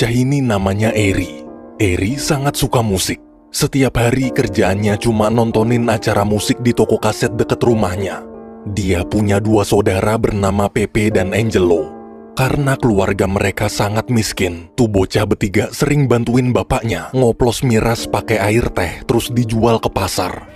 Bocah ini namanya Eri. Eri sangat suka musik. Setiap hari kerjaannya cuma nontonin acara musik di toko kaset dekat rumahnya. Dia punya 2 saudara bernama Pepe dan Angelo. Karena keluarga mereka sangat miskin, tuh bocah bertiga sering bantuin bapaknya ngoplos miras pakai air teh terus dijual ke pasar.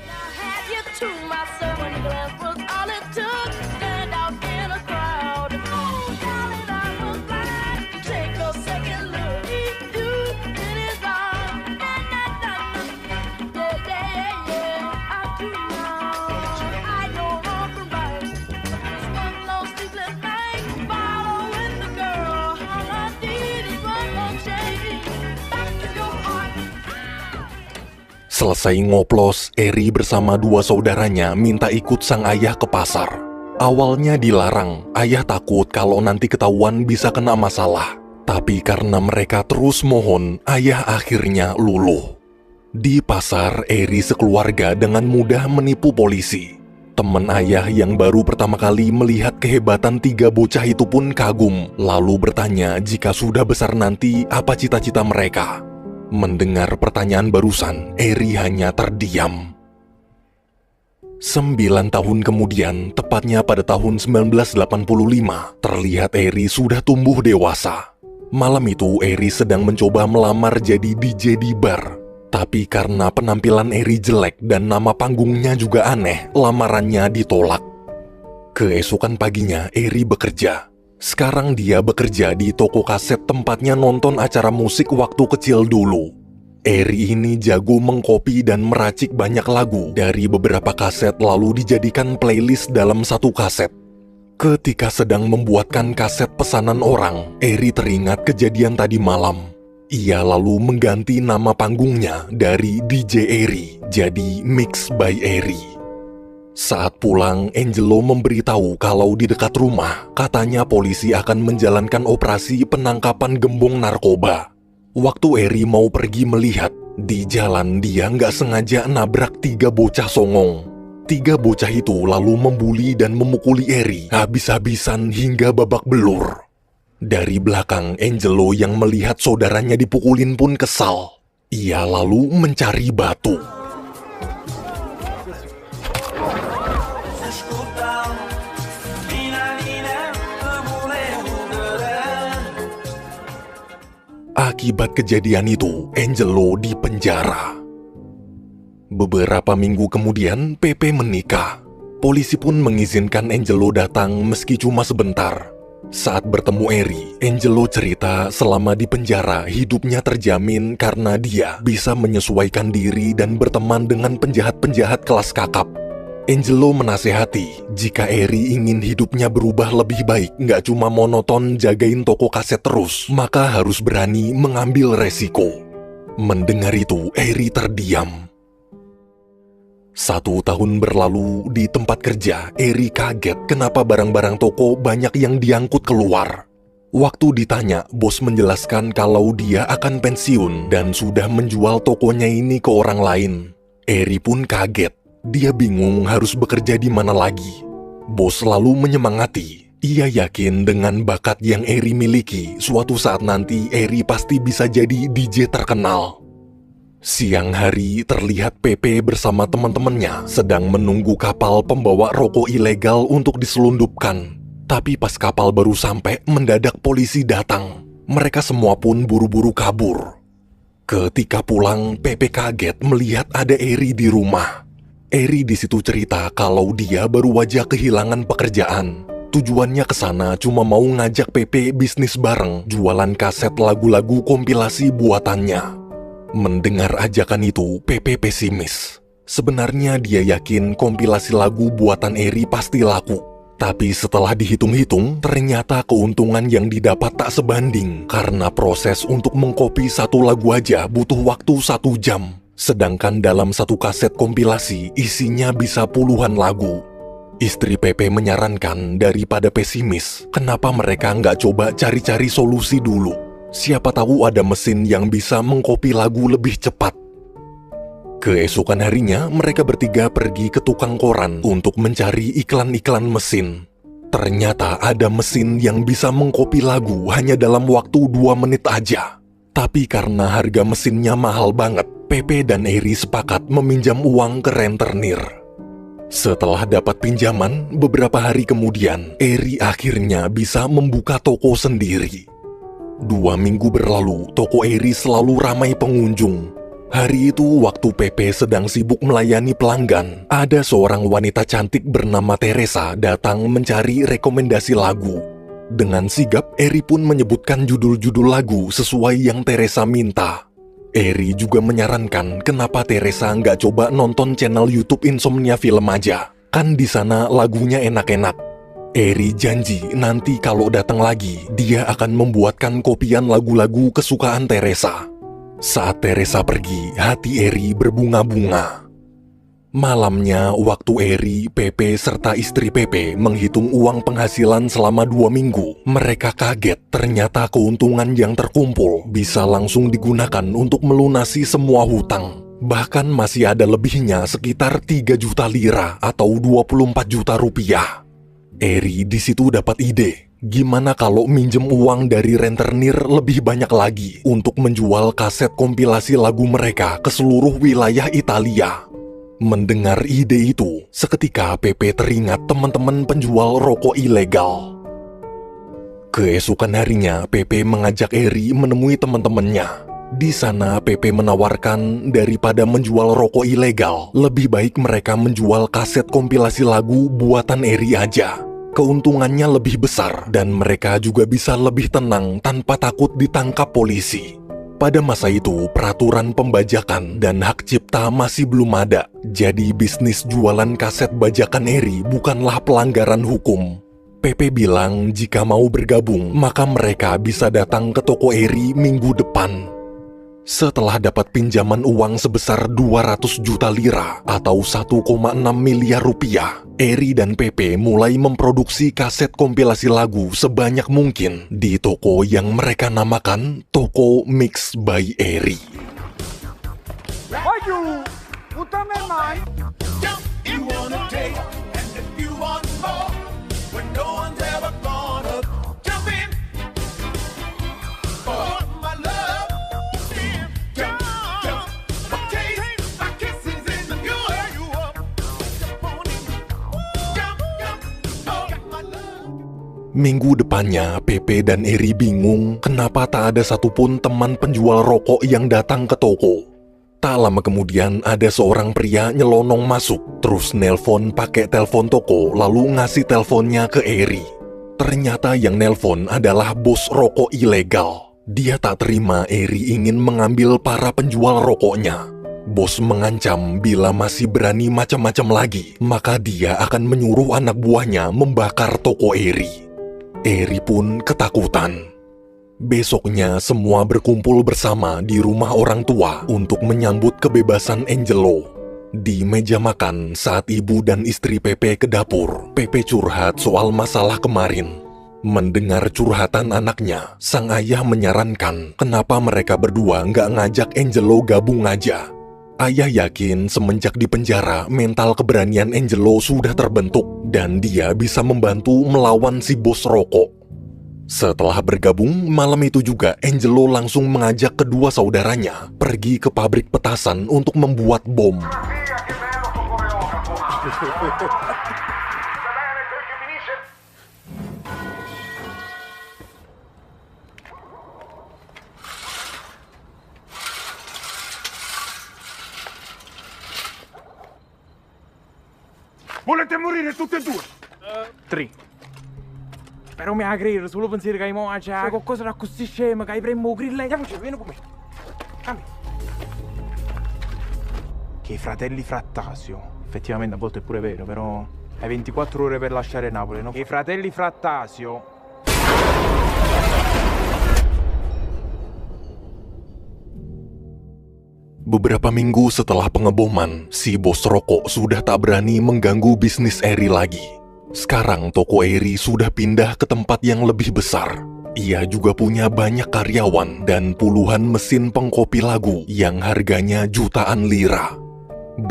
Selesai ngoplos, Eri bersama 2 saudaranya minta ikut sang ayah ke pasar. Awalnya dilarang, ayah takut kalau nanti ketahuan bisa kena masalah. Tapi karena mereka terus mohon, ayah akhirnya luluh. Di pasar, Eri sekeluarga dengan mudah menipu polisi. Teman ayah yang baru pertama kali melihat kehebatan 3 bocah itu pun kagum, lalu bertanya jika sudah besar nanti apa cita-cita mereka. Mendengar pertanyaan barusan, Eri hanya terdiam. 9 tahun kemudian, tepatnya pada tahun 1985, terlihat Eri sudah tumbuh dewasa. Malam itu, Eri sedang mencoba melamar jadi DJ di bar. Tapi karena penampilan Eri jelek dan nama panggungnya juga aneh, lamarannya ditolak. Keesokan paginya, Eri bekerja. Sekarang dia bekerja di toko kaset tempatnya nonton acara musik waktu kecil dulu. Eri ini jago mengkopi dan meracik banyak lagu dari beberapa kaset lalu dijadikan playlist dalam satu kaset. Ketika sedang membuatkan kaset pesanan orang, Eri teringat kejadian tadi malam. Ia lalu mengganti nama panggungnya dari DJ Eri jadi Mix by Eri. Saat pulang, Angelo memberitahu kalau di dekat rumah, katanya polisi akan menjalankan operasi penangkapan gembong narkoba. Waktu Eri mau pergi melihat, di jalan dia nggak sengaja nabrak 3 bocah songong. 3 bocah itu lalu membuli dan memukuli Eri habis-habisan hingga babak belur. Dari belakang, Angelo yang melihat saudaranya dipukulin pun kesal. Ia lalu mencari batu. Akibat kejadian itu, Angelo dipenjara. Beberapa minggu kemudian, Pepe menikah. Polisi pun mengizinkan Angelo datang meski cuma sebentar. Saat bertemu Eri, Angelo cerita selama di penjara hidupnya terjamin karena dia bisa menyesuaikan diri dan berteman dengan penjahat-penjahat kelas kakap. Angelo menasehati, jika Eri ingin hidupnya berubah lebih baik, nggak cuma monoton jagain toko kaset terus, maka harus berani mengambil resiko. Mendengar itu, Eri terdiam. 1 tahun berlalu, di tempat kerja, Eri kaget kenapa barang-barang toko banyak yang diangkut keluar. Waktu ditanya, bos menjelaskan kalau dia akan pensiun dan sudah menjual tokonya ini ke orang lain. Eri pun kaget. Dia bingung harus bekerja di mana lagi. Bos lalu menyemangati. Ia yakin dengan bakat yang Eri miliki, suatu saat nanti Eri pasti bisa jadi DJ terkenal. Siang hari terlihat Pepe bersama teman-temannya sedang menunggu kapal pembawa rokok ilegal untuk diselundupkan. Tapi pas kapal baru sampai, mendadak polisi datang. Mereka semua pun buru-buru kabur. Ketika pulang, Pepe kaget melihat ada Eri di rumah. Eri di situ cerita kalau dia baru aja kehilangan pekerjaan. Tujuannya ke sana cuma mau ngajak Pepe bisnis bareng, jualan kaset lagu-lagu kompilasi buatannya. Mendengar ajakan itu, Pepe pesimis. Sebenarnya dia yakin kompilasi lagu buatan Eri pasti laku. Tapi setelah dihitung-hitung, ternyata keuntungan yang didapat tak sebanding karena proses untuk mengkopi satu lagu aja butuh waktu 1 jam. Sedangkan dalam satu kaset kompilasi isinya bisa puluhan lagu. Istri Pepe menyarankan daripada pesimis, kenapa mereka nggak coba cari-cari solusi dulu. Siapa tahu ada mesin yang bisa mengkopi lagu lebih cepat. Keesokan harinya, mereka bertiga pergi ke tukang koran untuk mencari iklan-iklan mesin. Ternyata ada mesin yang bisa mengkopi lagu hanya dalam waktu 2 menit aja. Tapi karena harga mesinnya mahal banget, Pepe dan Eri sepakat meminjam uang ke rentenir. Setelah dapat pinjaman, beberapa hari kemudian, Eri akhirnya bisa membuka toko sendiri. 2 minggu berlalu, toko Eri selalu ramai pengunjung. Hari itu waktu Pepe sedang sibuk melayani pelanggan, ada seorang wanita cantik bernama Teresa datang mencari rekomendasi lagu. Dengan sigap, Eri pun menyebutkan judul-judul lagu sesuai yang Teresa minta. Eri juga menyarankan kenapa Teresa nggak coba nonton channel YouTube Insomnia Film aja. Kan di sana lagunya enak-enak. Eri janji nanti kalau datang lagi, dia akan membuatkan kopian lagu-lagu kesukaan Teresa. Saat Teresa pergi, hati Eri berbunga-bunga. Malamnya, waktu Eri, Pepe, serta istri Pepe menghitung uang penghasilan selama 2 minggu, mereka kaget ternyata keuntungan yang terkumpul bisa langsung digunakan untuk melunasi semua hutang. Bahkan masih ada lebihnya sekitar 3 juta lira atau 24 juta rupiah. Eri di situ dapat ide. Gimana kalau minjem uang dari rentenir lebih banyak lagi untuk menjual kaset kompilasi lagu mereka ke seluruh wilayah Italia? Mendengar ide itu, seketika Pepe teringat teman-teman penjual rokok ilegal. Keesokan harinya, Pepe mengajak Eri menemui teman-temannya. Di sana, Pepe menawarkan daripada menjual rokok ilegal, lebih baik mereka menjual kaset kompilasi lagu buatan Eri aja. Keuntungannya lebih besar dan mereka juga bisa lebih tenang tanpa takut ditangkap polisi. Pada masa itu, peraturan pembajakan dan hak cipta masih belum ada. Jadi bisnis jualan kaset bajakan Eri bukanlah pelanggaran hukum. Pepe bilang jika mau bergabung, maka mereka bisa datang ke toko Eri minggu depan. Setelah dapat pinjaman uang sebesar 200 juta lira atau 1,6 miliar rupiah, Eri dan Pepe mulai memproduksi kaset kompilasi lagu sebanyak mungkin di toko yang mereka namakan Toko Mix by Eri. Maju, utama main. You wanna take, and if you want more, when no one's ever gonna jump in. For my love, jump, jump, okay, my kisses in the air. You up, jump on in, jump, jump, oh my love. Minggu depannya, Pepe dan Eri bingung kenapa tak ada satupun teman penjual rokok yang datang ke toko. Tak lama kemudian ada seorang pria nyelonong masuk, terus nelpon pakai telepon toko lalu ngasih teleponnya ke Eri. Ternyata yang nelpon adalah bos rokok ilegal. Dia tak terima Eri ingin mengambil para penjual rokoknya. Bos mengancam bila masih berani macam-macam lagi, maka dia akan menyuruh anak buahnya membakar toko Eri. Eri pun ketakutan. Besoknya semua berkumpul bersama di rumah orang tua untuk menyambut kebebasan Angelo. Di meja makan saat ibu dan istri Pepe ke dapur, Pepe curhat soal masalah kemarin. Mendengar curhatan anaknya, sang ayah menyarankan kenapa mereka berdua nggak ngajak Angelo gabung aja. Ayah yakin semenjak di penjara, mental keberanian Angelo sudah terbentuk dan dia bisa membantu melawan si bos rokok. Setelah bergabung, malam itu juga Angelo langsung mengajak kedua saudaranya pergi ke pabrik petasan untuk membuat bom. Volete morire tutti e due? 3. Però mi ha creduto, solo pensiero che hai mangiato qualcosa da così scema, che hai preso grilla. Andiamoci, vieni con me. Dammi. Che i fratelli Frattasio, effettivamente a volte è pure vero, però hai 24 ore per lasciare Napoli, no? Che i fratelli Frattasio. Beberapa minggu setelah pengeboman, si bos rokok sudah tak berani mengganggu bisnis Eri lagi. Sekarang toko Eri sudah pindah ke tempat yang lebih besar. Ia juga punya banyak karyawan dan puluhan mesin pengkopi lagu yang harganya jutaan lira.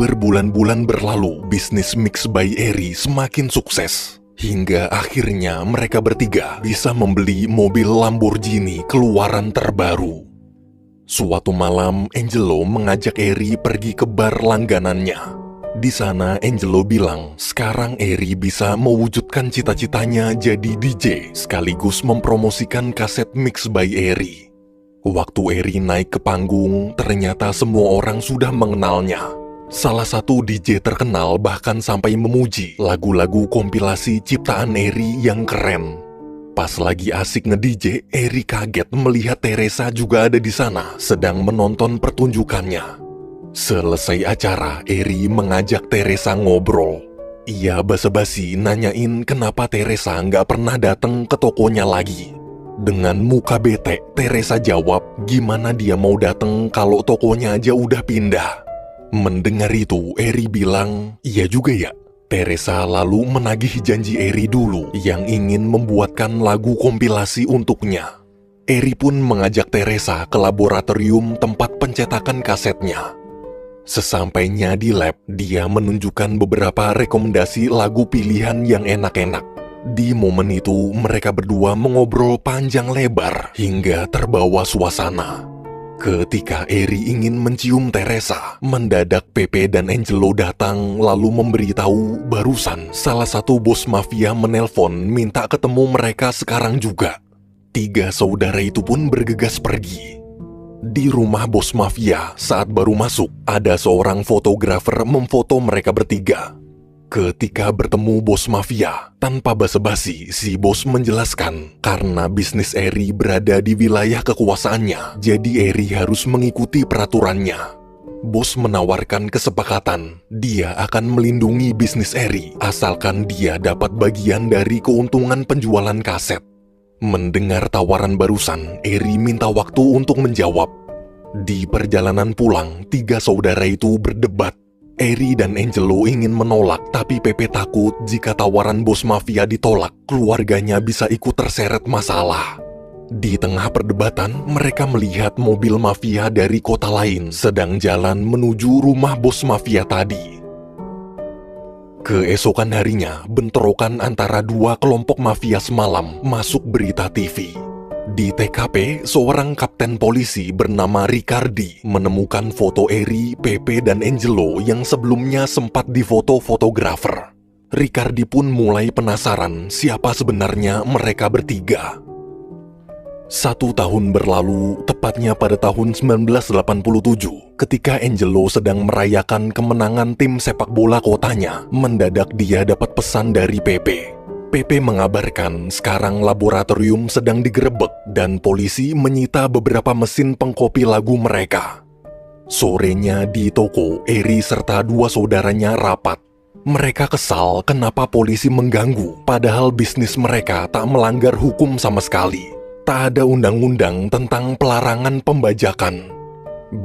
Berbulan-bulan berlalu, bisnis Mix by Eri semakin sukses. Hingga akhirnya mereka bertiga bisa membeli mobil Lamborghini keluaran terbaru. Suatu malam, Angelo mengajak Eri pergi ke bar langganannya. Di sana, Angelo bilang sekarang Eri bisa mewujudkan cita-citanya jadi DJ sekaligus mempromosikan kaset Mix by Eri. Waktu Eri naik ke panggung, ternyata semua orang sudah mengenalnya. Salah satu DJ terkenal bahkan sampai memuji lagu-lagu kompilasi ciptaan Eri yang keren. Pas lagi asik nge-DJ, Eri kaget melihat Teresa juga ada di sana sedang menonton pertunjukannya. Selesai acara, Eri mengajak Teresa ngobrol. Ia basa-basi nanyain kenapa Teresa nggak pernah datang ke tokonya lagi. Dengan muka bete, Teresa jawab gimana dia mau datang kalau tokonya aja udah pindah. Mendengar itu, Eri bilang, iya juga ya. Teresa lalu menagih janji Eri dulu yang ingin membuatkan lagu kompilasi untuknya. Eri pun mengajak Teresa ke laboratorium tempat pencetakan kasetnya. Sesampainya di lab, dia menunjukkan beberapa rekomendasi lagu pilihan yang enak-enak. Di momen itu, mereka berdua mengobrol panjang lebar hingga terbawa suasana. Ketika Eri ingin mencium Teresa, mendadak Pepe dan Angelo datang lalu memberitahu barusan salah satu bos mafia menelpon minta ketemu mereka sekarang juga. 3 saudara itu pun bergegas pergi. Di rumah bos mafia, saat baru masuk, ada seorang fotografer memfoto mereka bertiga. Ketika bertemu bos mafia, tanpa basa-basi, si bos menjelaskan karena bisnis Eri berada di wilayah kekuasaannya, jadi Eri harus mengikuti peraturannya. Bos menawarkan kesepakatan, dia akan melindungi bisnis Eri asalkan dia dapat bagian dari keuntungan penjualan kaset. Mendengar tawaran barusan, Eri minta waktu untuk menjawab. Di perjalanan pulang, 3 saudara itu berdebat. Eri dan Angelo ingin menolak, tapi Pepe takut jika tawaran bos mafia ditolak, keluarganya bisa ikut terseret masalah. Di tengah perdebatan, mereka melihat mobil mafia dari kota lain sedang jalan menuju rumah bos mafia tadi. Keesokan harinya, bentrokan antara 2 kelompok mafia semalam masuk berita TV. Di TKP, seorang kapten polisi bernama Riccardi menemukan foto Eri, Pepe, dan Angelo yang sebelumnya sempat difoto fotografer. Riccardi pun mulai penasaran siapa sebenarnya mereka bertiga. 1 tahun berlalu, tepatnya pada tahun 1987, ketika Angelo sedang merayakan kemenangan tim sepak bola kotanya, mendadak dia dapat pesan dari Pepe. Pepe mengabarkan sekarang laboratorium sedang digerebek dan polisi menyita beberapa mesin pengkopi lagu mereka. Sorenya di toko, Eri serta 2 saudaranya rapat. Mereka kesal kenapa polisi mengganggu, padahal bisnis mereka tak melanggar hukum sama sekali. Tak ada undang-undang tentang pelarangan pembajakan.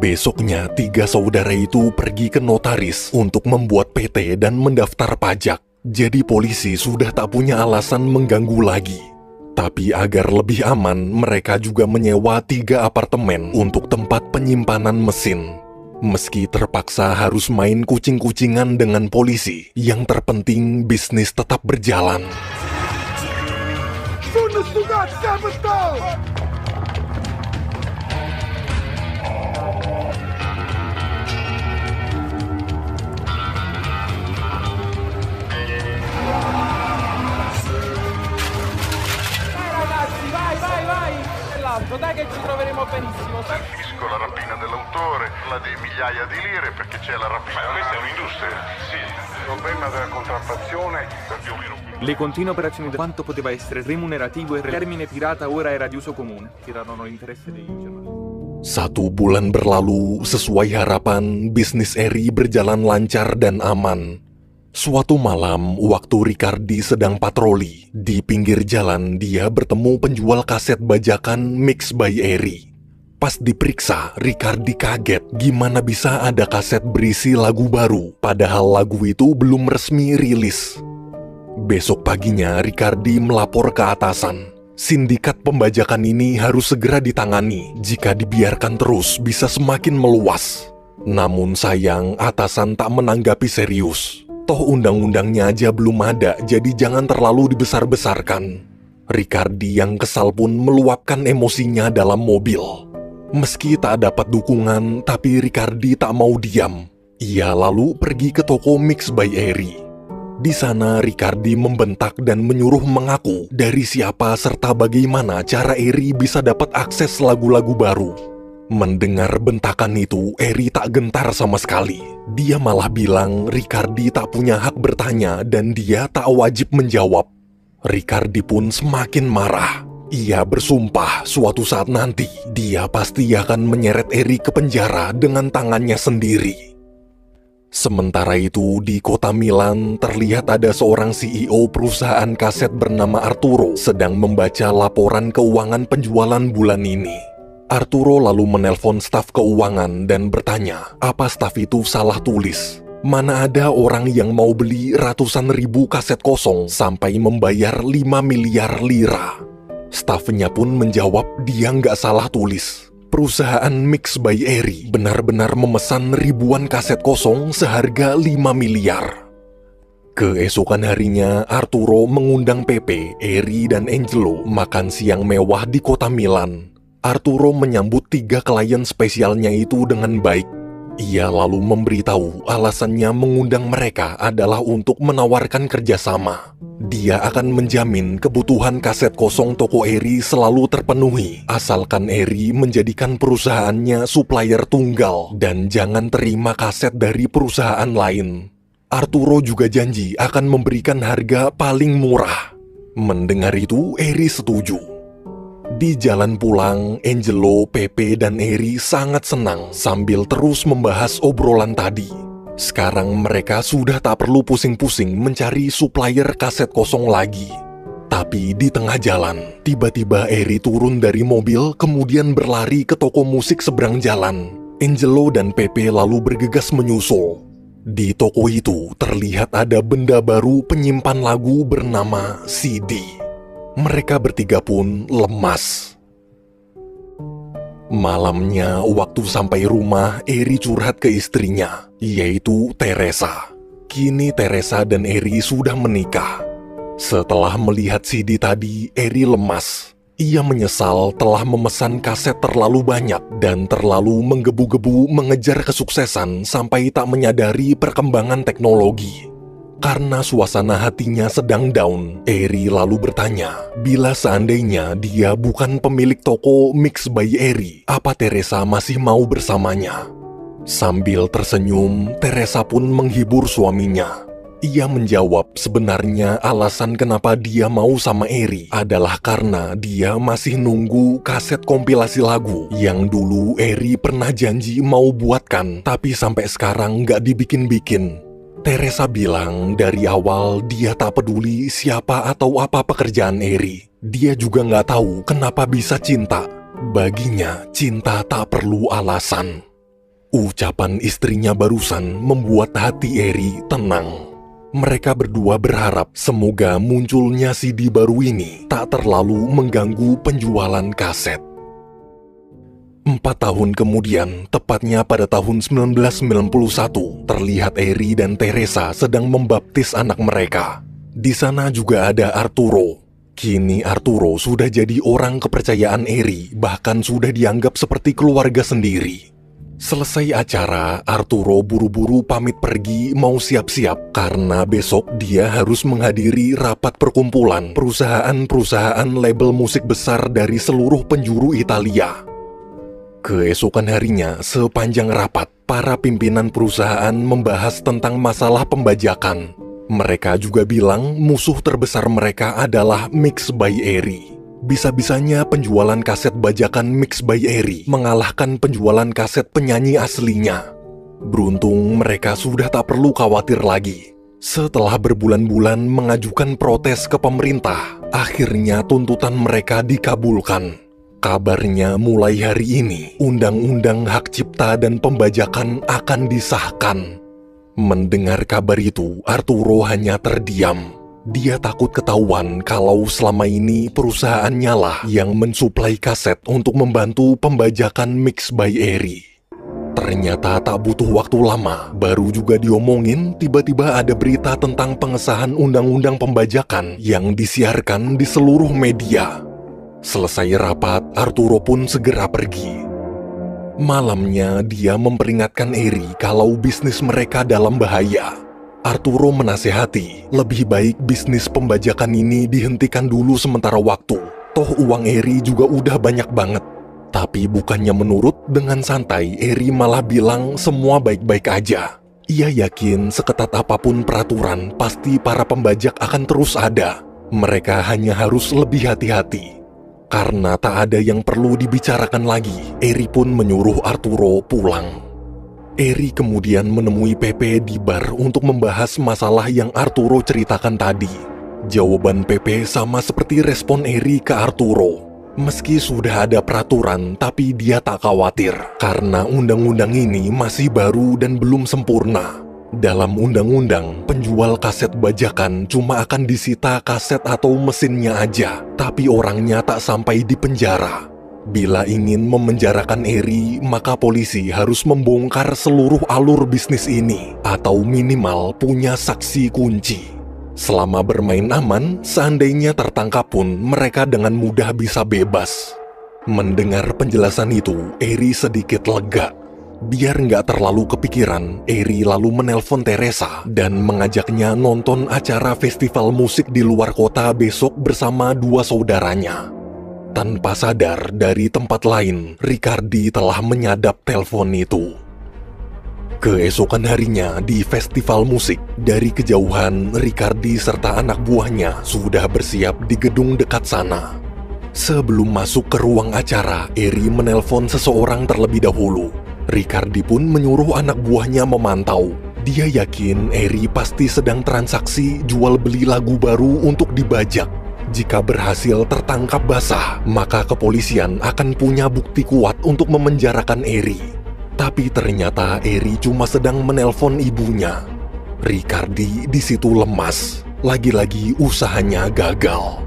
Besoknya, 3 saudara itu pergi ke notaris untuk membuat PT dan mendaftar pajak. Jadi polisi sudah tak punya alasan mengganggu lagi. Tapi agar lebih aman, mereka juga menyewa 3 apartemen untuk tempat penyimpanan mesin. Meski terpaksa harus main kucing-kucingan dengan polisi, yang terpenting bisnis tetap berjalan. Dai che ci troveremo benissimo. Capisco la rapina dell'autore, la di migliaia di lire perché c'è la rapina. Ma questa è un'industria? Sì. Il problema della contraffazione è più o meno qui. Le continue operazioni di quanto poteva essere remunerativo e il termine pirata ora era di uso comune. Tirarono l'interesse dei giornalisti. 1 bulan berlalu, sesuai harapan, bisnis Eri berjalan lancar dan aman. Suatu malam, waktu Riccardi sedang patroli, di pinggir jalan dia bertemu penjual kaset bajakan Mix by Eri. Pas diperiksa, Riccardi kaget gimana bisa ada kaset berisi lagu baru, padahal lagu itu belum resmi rilis. Besok paginya, Riccardi melapor ke atasan. Sindikat pembajakan ini harus segera ditangani, jika dibiarkan terus bisa semakin meluas. Namun sayang, atasan tak menanggapi serius. Toh undang-undangnya aja belum ada, jadi jangan terlalu dibesar-besarkan. Riccardi yang kesal pun meluapkan emosinya dalam mobil. Meski tak dapat dukungan, tapi Ricardi tak mau diam. Ia lalu pergi ke toko Mix by Eri. Di sana Ricardi membentak dan menyuruh mengaku dari siapa serta bagaimana cara Eri bisa dapat akses lagu-lagu baru. Mendengar bentakan itu, Eri tak gentar sama sekali. Dia malah bilang Ricardi tak punya hak bertanya dan dia tak wajib menjawab. Ricardi pun semakin marah. Ia bersumpah suatu saat nanti dia pasti akan menyeret Eri ke penjara dengan tangannya sendiri. Sementara itu di kota Milan terlihat ada seorang CEO perusahaan kaset bernama Arturo sedang membaca laporan keuangan penjualan bulan ini. Arturo lalu menelpon staf keuangan dan bertanya apa staf itu salah tulis. Mana ada orang yang mau beli ratusan ribu kaset kosong sampai membayar 5 miliar lira. Stafnya pun menjawab dia nggak salah tulis. Perusahaan Mix by Eri benar-benar memesan ribuan kaset kosong seharga 5 miliar. Keesokan harinya, Arturo mengundang Pepe, Eri, dan Angelo makan siang mewah di kota Milan. Arturo menyambut 3 klien spesialnya itu dengan baik. Ia lalu memberitahu alasannya mengundang mereka adalah untuk menawarkan kerjasama. Dia akan menjamin kebutuhan kaset kosong toko Eri selalu terpenuhi, asalkan Eri menjadikan perusahaannya supplier tunggal dan jangan terima kaset dari perusahaan lain. Arturo juga janji akan memberikan harga paling murah. Mendengar itu, Eri setuju. Di jalan pulang, Angelo, Pepe, dan Eri sangat senang sambil terus membahas obrolan tadi. Sekarang mereka sudah tak perlu pusing-pusing mencari supplier kaset kosong lagi. Tapi di tengah jalan, tiba-tiba Eri turun dari mobil kemudian berlari ke toko musik seberang jalan. Angelo dan Pepe lalu bergegas menyusul. Di toko itu terlihat ada benda baru penyimpan lagu bernama CD. Mereka bertiga pun lemas. Malamnya, waktu sampai rumah, Eri curhat ke istrinya, yaitu Teresa. Kini Teresa dan Eri sudah menikah. Setelah melihat CD tadi, Eri lemas. Ia menyesal telah memesan kaset terlalu banyak dan terlalu menggebu-gebu mengejar kesuksesan sampai tak menyadari perkembangan teknologi. Karena suasana hatinya sedang down, Eri lalu bertanya, bila seandainya dia bukan pemilik toko Mix by Eri, apa Teresa masih mau bersamanya? Sambil tersenyum, Teresa pun menghibur suaminya. Ia menjawab sebenarnya alasan kenapa dia mau sama Eri adalah karena dia masih nunggu kaset kompilasi lagu yang dulu Eri pernah janji mau buatkan, tapi sampai sekarang nggak dibikin-bikin. Teresa bilang dari awal dia tak peduli siapa atau apa pekerjaan Eri. Dia juga nggak tahu kenapa bisa cinta. Baginya, cinta tak perlu alasan. Ucapan istrinya barusan membuat hati Eri tenang. Mereka berdua berharap semoga munculnya CD baru ini tak terlalu mengganggu penjualan kaset. 4 tahun kemudian, tepatnya pada tahun 1991, terlihat Eri dan Teresa sedang membaptis anak mereka. Di sana juga ada Arturo. Kini Arturo sudah jadi orang kepercayaan Eri, bahkan sudah dianggap seperti keluarga sendiri. Selesai acara, Arturo buru-buru pamit pergi mau siap-siap karena besok dia harus menghadiri rapat perkumpulan perusahaan-perusahaan label musik besar dari seluruh penjuru Italia. Keesokan harinya, sepanjang rapat, para pimpinan perusahaan membahas tentang masalah pembajakan. Mereka juga bilang musuh terbesar mereka adalah Mix by Eri. Bisa-bisanya penjualan kaset bajakan Mix by Eri mengalahkan penjualan kaset penyanyi aslinya. Beruntung mereka sudah tak perlu khawatir lagi. Setelah berbulan-bulan mengajukan protes ke pemerintah, akhirnya tuntutan mereka dikabulkan. Kabarnya mulai hari ini, Undang-Undang Hak Cipta dan Pembajakan akan disahkan. Mendengar kabar itu, Arturo hanya terdiam. Dia takut ketahuan kalau selama ini perusahaannya lah yang mensuplai kaset untuk membantu pembajakan Mix by Eri. Ternyata tak butuh waktu lama, baru juga diomongin tiba-tiba ada berita tentang pengesahan Undang-Undang Pembajakan yang disiarkan di seluruh media. Selesai rapat, Arturo pun segera pergi. Malamnya, dia memperingatkan Eri kalau bisnis mereka dalam bahaya. Arturo menasehati, lebih baik bisnis pembajakan ini dihentikan dulu sementara waktu. Toh uang Eri juga udah banyak banget. Tapi bukannya menurut, dengan santai Eri malah bilang semua baik-baik aja. Ia yakin seketat apapun peraturan, pasti para pembajak akan terus ada. Mereka hanya harus lebih hati-hati. Karena tak ada yang perlu dibicarakan lagi, Eri pun menyuruh Arturo pulang. Eri kemudian menemui Pepe di bar untuk membahas masalah yang Arturo ceritakan tadi. Jawaban Pepe sama seperti respon Eri ke Arturo. Meski sudah ada peraturan, tapi dia tak khawatir karena undang-undang ini masih baru dan belum sempurna. Dalam undang-undang, penjual kaset bajakan cuma akan disita kaset atau mesinnya aja, tapi orangnya tak sampai di penjara. Bila ingin memenjarakan Eri, maka polisi harus membongkar seluruh alur bisnis ini, atau minimal punya saksi kunci. Selama bermain aman, seandainya tertangkap pun mereka dengan mudah bisa bebas. Mendengar penjelasan itu, Eri sedikit lega. Biar nggak terlalu kepikiran, Eri lalu menelpon Teresa dan mengajaknya nonton acara festival musik di luar kota besok bersama dua saudaranya. Tanpa sadar, dari tempat lain, Ricardi telah menyadap telepon itu. Keesokan harinya, di festival musik, dari kejauhan, Ricardi serta anak buahnya sudah bersiap di gedung dekat sana. Sebelum masuk ke ruang acara, Eri menelpon seseorang terlebih dahulu. Ricardi pun menyuruh anak buahnya memantau. Dia yakin Eri pasti sedang transaksi jual beli lagu baru untuk dibajak. Jika berhasil tertangkap basah, maka kepolisian akan punya bukti kuat untuk memenjarakan Eri. Tapi ternyata Eri cuma sedang menelpon ibunya. Ricardi di situ lemas. Lagi-lagi usahanya gagal.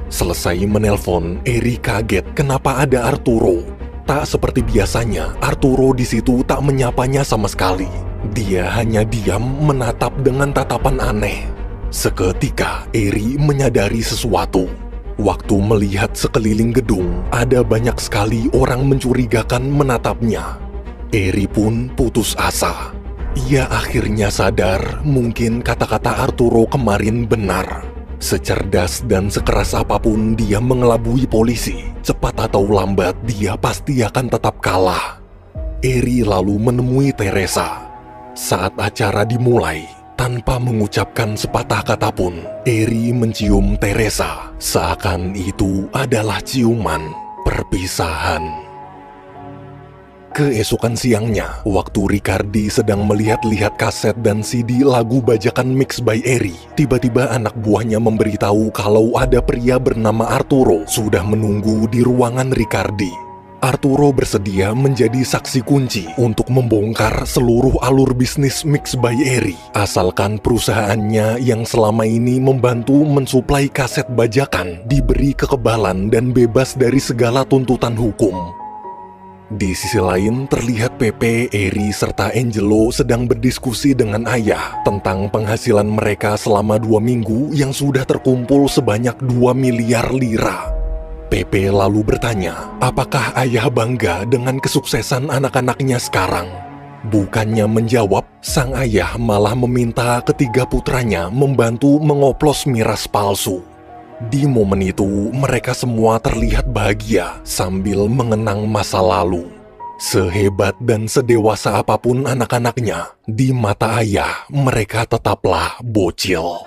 Selesai menelpon, Eri kaget kenapa ada Arturo. Tak seperti biasanya, Arturo di situ tak menyapanya sama sekali. Dia hanya diam menatap dengan tatapan aneh. Seketika, Eri menyadari sesuatu. Waktu melihat sekeliling gedung, ada banyak sekali orang mencurigakan menatapnya. Eri pun putus asa. Ia akhirnya sadar mungkin kata-kata Arturo kemarin benar. Secerdas dan sekeras apapun dia mengelabui polisi, cepat atau lambat dia pasti akan tetap kalah. Eri lalu menemui Teresa. Saat acara dimulai, tanpa mengucapkan sepatah kata pun, Eri mencium Teresa, seakan itu adalah ciuman perpisahan. Keesokan siangnya, waktu Ricardi sedang melihat-lihat kaset dan CD lagu bajakan mix by Eri, tiba-tiba anak buahnya memberitahu kalau ada pria bernama Arturo sudah menunggu di ruangan Ricardi. Arturo bersedia menjadi saksi kunci untuk membongkar seluruh alur bisnis mix by Eri, asalkan perusahaannya yang selama ini membantu mensuplai kaset bajakan diberi kekebalan dan bebas dari segala tuntutan hukum. Di sisi lain, terlihat Pepe, Eri, serta Angelo sedang berdiskusi dengan ayah tentang penghasilan mereka selama 2 minggu yang sudah terkumpul sebanyak 2 miliar lira. Pepe lalu bertanya, apakah ayah bangga dengan kesuksesan anak-anaknya sekarang? Bukannya menjawab, sang ayah malah meminta ketiga putranya membantu mengoplos miras palsu. Di momen itu, mereka semua terlihat bahagia sambil mengenang masa lalu. Sehebat dan sedewasa apapun anak-anaknya, di mata ayah, mereka tetaplah bocil.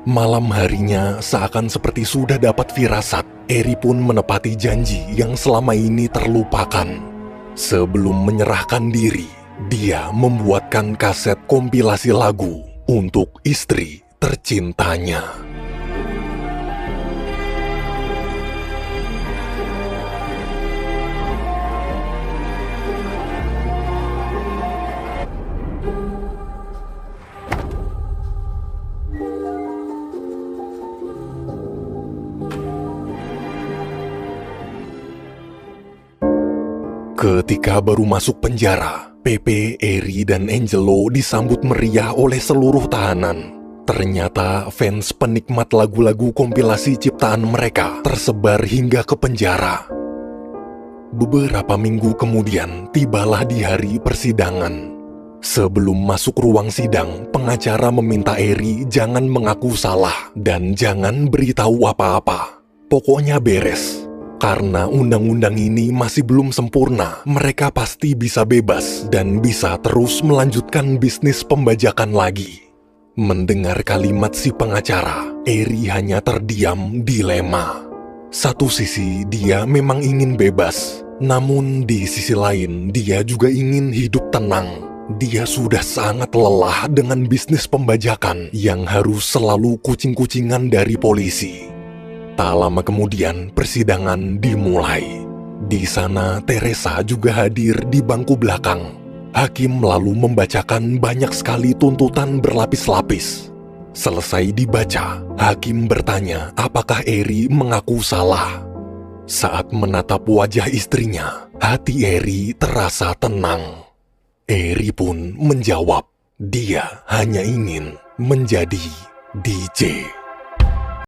Malam harinya seakan seperti sudah dapat firasat, Eri pun menepati janji yang selama ini terlupakan. Sebelum menyerahkan diri, dia membuatkan kaset kompilasi lagu untuk istri tercintanya. Ketika baru masuk penjara, Pepe, Eri, dan Angelo disambut meriah oleh seluruh tahanan. Ternyata fans penikmat lagu-lagu kompilasi ciptaan mereka tersebar hingga ke penjara. Beberapa minggu kemudian, tibalah di hari persidangan. Sebelum masuk ruang sidang, pengacara meminta Eri jangan mengaku salah dan jangan beritahu apa-apa. Pokoknya beres. Karena undang-undang ini masih belum sempurna, mereka pasti bisa bebas dan bisa terus melanjutkan bisnis pembajakan lagi. Mendengar kalimat si pengacara, Eri hanya terdiam dilema. Satu sisi dia memang ingin bebas, namun di sisi lain dia juga ingin hidup tenang. Dia sudah sangat lelah dengan bisnis pembajakan yang harus selalu kucing-kucingan dari polisi. Tak lama kemudian persidangan dimulai. Di sana Teresa juga hadir di bangku belakang. Hakim lalu membacakan banyak sekali tuntutan berlapis-lapis. Selesai dibaca, hakim bertanya apakah Eri mengaku salah. Saat menatap wajah istrinya, hati Eri terasa tenang. Eri pun menjawab, dia hanya ingin menjadi DJ.